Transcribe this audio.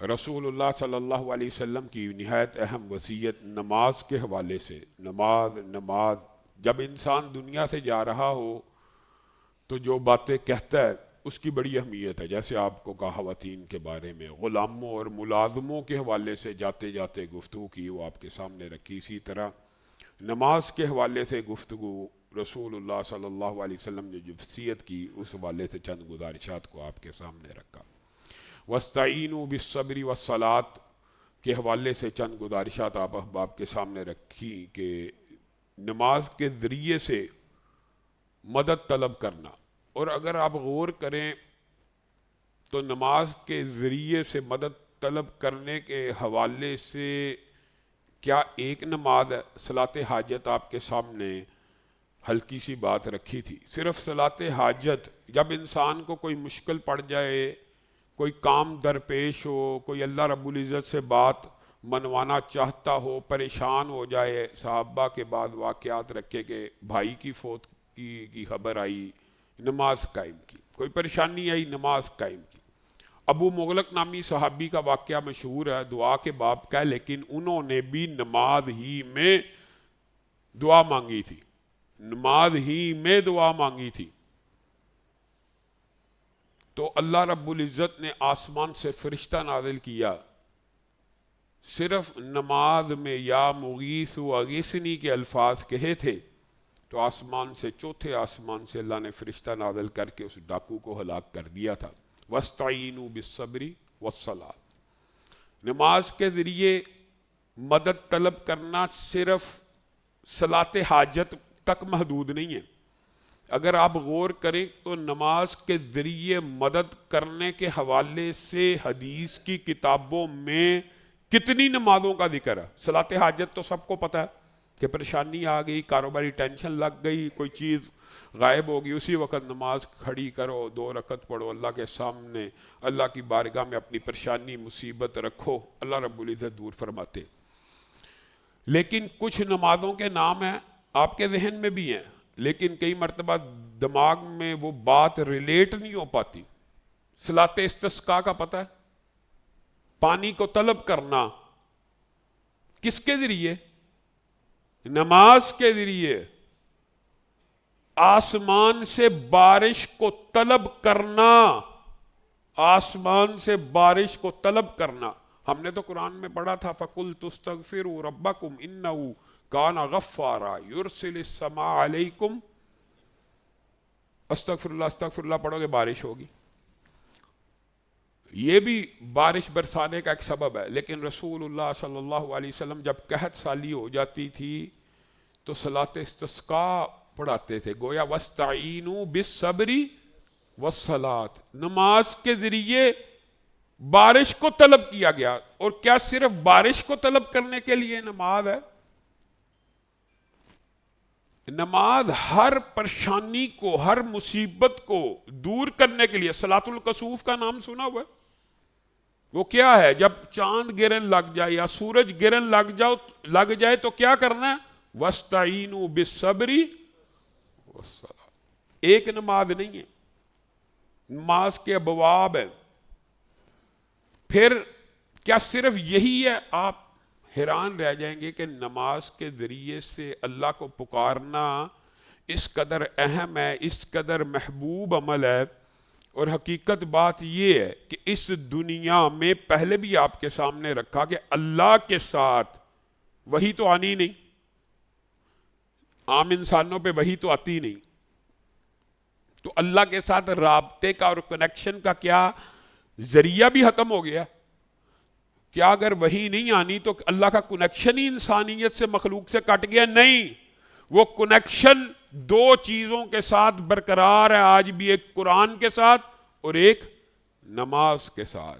رسول اللہ صلی اللہ علیہ وسلم کی نہایت اہم وصیت نماز کے حوالے سے، نماز نماز، جب انسان دنیا سے جا رہا ہو تو جو باتیں کہتا ہے اس کی بڑی اہمیت ہے. جیسے آپ کو کہا خواتین کے بارے میں، غلاموں اور ملازموں کے حوالے سے جاتے جاتے گفتگو کی، وہ آپ کے سامنے رکھی. اسی طرح نماز کے حوالے سے گفتگو، رسول اللہ صلی اللہ علیہ وسلم نے جو وصیت کی اس حوالے سے چند گزارشات کو آپ کے سامنے رکھا. وَاسْتَعِینُوا بِالصَّبْرِ وَالصَّلَاةِ کے حوالے سے چند گزارشات آپ احباب کے سامنے رکھی کہ نماز کے ذریعے سے مدد طلب کرنا. اور اگر آپ غور کریں تو نماز کے ذریعے سے مدد طلب کرنے کے حوالے سے کیا ایک نماز ہے؟ صلاۃ حاجت آپ کے سامنے ہلکی سی بات رکھی تھی. صرف صلاۃ حاجت، جب انسان کو کوئی مشکل پڑ جائے، کوئی کام درپیش ہو، کوئی اللہ رب العزت سے بات منوانا چاہتا ہو، پریشان ہو جائے. صحابہ کے بعد واقعات رکھے کہ بھائی کی فوت کی خبر آئی، نماز قائم کی. کوئی پریشانی آئی، نماز قائم کی. ابو مغلق نامی صحابی کا واقعہ مشہور ہے، دعا کے باب کا ہے، لیکن انہوں نے بھی نماز ہی میں دعا مانگی تھی، نماز ہی میں دعا مانگی تھی. تو اللہ رب العزت نے آسمان سے فرشتہ نازل کیا، صرف نماز میں یا مغیث و اغیثنی کے الفاظ کہے تھے تو آسمان سے، چوتھے آسمان سے اللہ نے فرشتہ نازل کر کے اس ڈاکو کو ہلاک کر دیا تھا. وَاسْتَعِینُوا بِالصَّبْرِ وَالصَّلَاةِ، نماز کے ذریعے مدد طلب کرنا صرف صلاۃ حاجت تک محدود نہیں ہے. اگر آپ غور کریں تو نماز کے ذریعے مدد کرنے کے حوالے سے حدیث کی کتابوں میں کتنی نمازوں کا ذکر ہے. صلاۃ حاجت تو سب کو پتہ ہے کہ پریشانی آ گئی، کاروباری ٹینشن لگ گئی، کوئی چیز غائب ہوگی، اسی وقت نماز کھڑی کرو، 2 رکعت پڑھو، اللہ کے سامنے اللہ کی بارگاہ میں اپنی پریشانی مصیبت رکھو، اللہ رب العزت دور فرماتے. لیکن کچھ نمازوں کے نام ہیں آپ کے ذہن میں بھی ہیں، لیکن کئی مرتبہ دماغ میں وہ بات ریلیٹ نہیں ہو پاتی. صلاۃ استسقاء کا پتہ ہے؟ پانی کو طلب کرنا کس کے ذریعے؟ نماز کے ذریعے. آسمان سے بارش کو طلب کرنا، آسمان سے بارش کو طلب کرنا. ہم نے تو قرآن میں پڑھا تھا فَقُلْتُ اسْتَغْفِرُوا رَبَّكُمْ إِنَّهُ كَانَ غَفَّارًا يُرْسِلِ السَّمَاءَ عَلَيْكُمْ. استغفر اللہ پڑھو گے بارش ہوگی. یہ بھی بارش برسانے کا ایک سبب ہے. لیکن رسول اللہ صلی اللہ علیہ وسلم جب قحط سالی ہو جاتی تھی تو صلاۃ استسقاء پڑھاتے تھے. گویا وَاسْتَعِینُوا بِالصَّبْرِ وَالصَّلَاةِ، نماز کے ذریعے بارش کو طلب کیا گیا. اور کیا صرف بارش کو طلب کرنے کے لیے نماز ہے؟ نماز ہر پریشانی کو، ہر مصیبت کو دور کرنے کے لیے. صلاۃ الکسوف کا نام سنا ہوا ہے؟ وہ کیا ہے؟ جب چاند گرن لگ جائے یا سورج گرن لگ جائے تو کیا کرنا ہے؟ وَاسْتَعِینُوا بِالصَّبْرِ وَالصَّلَاةِ. ایک نماز نہیں ہے، نماز کے ابواب ہیں. پھر کیا صرف یہی ہے؟ آپ حیران رہ جائیں گے کہ نماز کے ذریعے سے اللہ کو پکارنا اس قدر اہم ہے، اس قدر محبوب عمل ہے. اور حقیقت بات یہ ہے کہ اس دنیا میں پہلے بھی آپ کے سامنے رکھا کہ اللہ کے ساتھ وہی تو آنی نہیں، عام انسانوں پہ وہی تو آتی نہیں. تو اللہ کے ساتھ رابطے کا اور کنیکشن کا کیا ذریعہ بھی ختم ہو گیا. کیا اگر وہی نہیں آنی تو اللہ کا کنیکشن ہی انسانیت سے، مخلوق سے کٹ گیا؟ نہیں، وہ کنیکشن 2 چیزوں کے ساتھ برقرار ہے آج بھی، ایک قرآن کے ساتھ اور ایک نماز کے ساتھ.